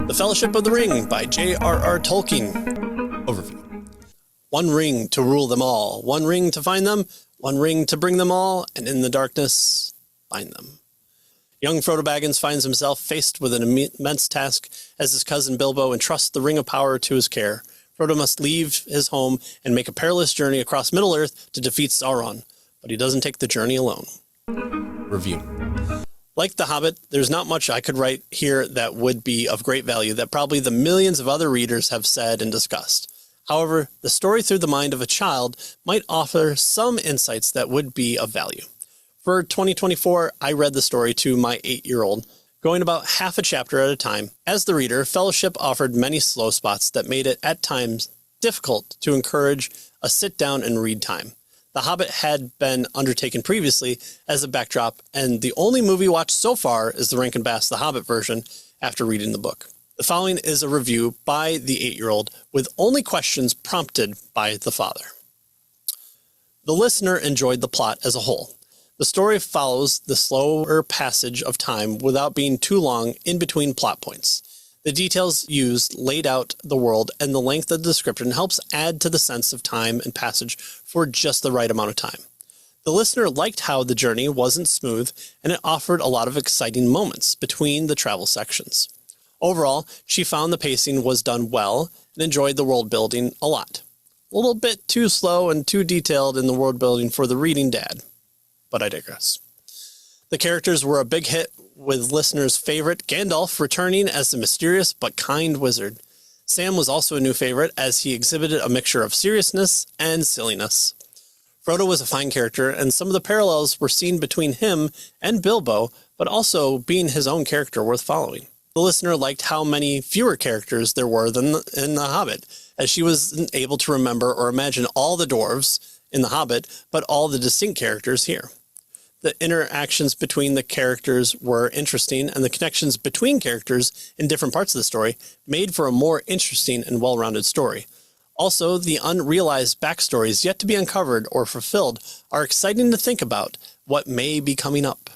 The Fellowship of the Ring by J.R.R. Tolkien. Overview. One ring to rule them all, one ring to find them, one ring to bring them all, and in the darkness, find them. Young Frodo Baggins finds himself faced with an immense task as his cousin Bilbo entrusts the Ring of Power to his care. Frodo must leave his home and make a perilous journey across Middle-earth to defeat Sauron, but he doesn't take the journey alone. Review. Like The Hobbit, there's not much I could write here that would be of great value that probably the millions of other readers have said and discussed. However, the story through the mind of a child might offer some insights that would be of value. For 2024, I read the story to my 8-year-old, going about half a chapter at a time. As the reader, Fellowship offered many slow spots that made it, at times, difficult to encourage a sit-down and read time. The Hobbit had been undertaken previously as a backdrop, and the only movie watched so far is the Rankin Bass The Hobbit version after reading the book. The following is a review by the 8-year-old with only questions prompted by the father. The listener enjoyed the plot as a whole. The story follows the slower passage of time without being too long in between plot points. The details used laid out the world, and the length of the description helps add to the sense of time and passage for just the right amount of time. The listener liked how the journey wasn't smooth, and it offered a lot of exciting moments between the travel sections. Overall, she found the pacing was done well and enjoyed the world building a lot. A little bit too slow and too detailed in the world building for the reading dad, but I digress. The characters were a big hit, with listeners' favorite Gandalf returning as the mysterious but kind wizard. Sam was also a new favorite as he exhibited a mixture of seriousness and silliness. Frodo was a fine character, and some of the parallels were seen between him and Bilbo, but also being his own character worth following. The listener liked how many fewer characters there were than in The Hobbit, as she wasn't able to remember or imagine all the dwarves in The Hobbit, but all the distinct characters here. The interactions between the characters were interesting, and the connections between characters in different parts of the story made for a more interesting and well-rounded story. Also, the unrealized backstories yet to be uncovered or fulfilled are exciting to think about what may be coming up.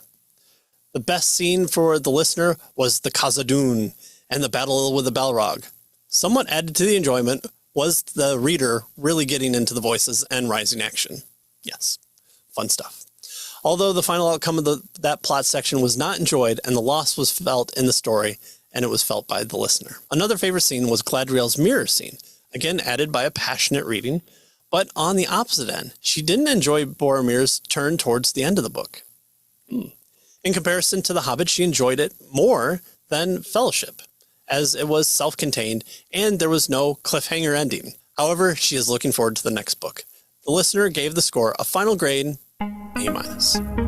The best scene for the listener was the Khazad-dûn and the battle with the Balrog. Somewhat added to the enjoyment was the reader really getting into the voices and rising action. Yes, fun stuff. Although the final outcome of that plot section was not enjoyed, and the loss was felt in the story, and it was felt by the listener. Another favorite scene was Galadriel's mirror scene, again added by a passionate reading, but on the opposite end, she didn't enjoy Boromir's turn towards the end of the book. In comparison to The Hobbit, she enjoyed it more than Fellowship, as it was self-contained, and there was no cliffhanger ending. However, she is looking forward to the next book. The listener gave the score a final grade A-.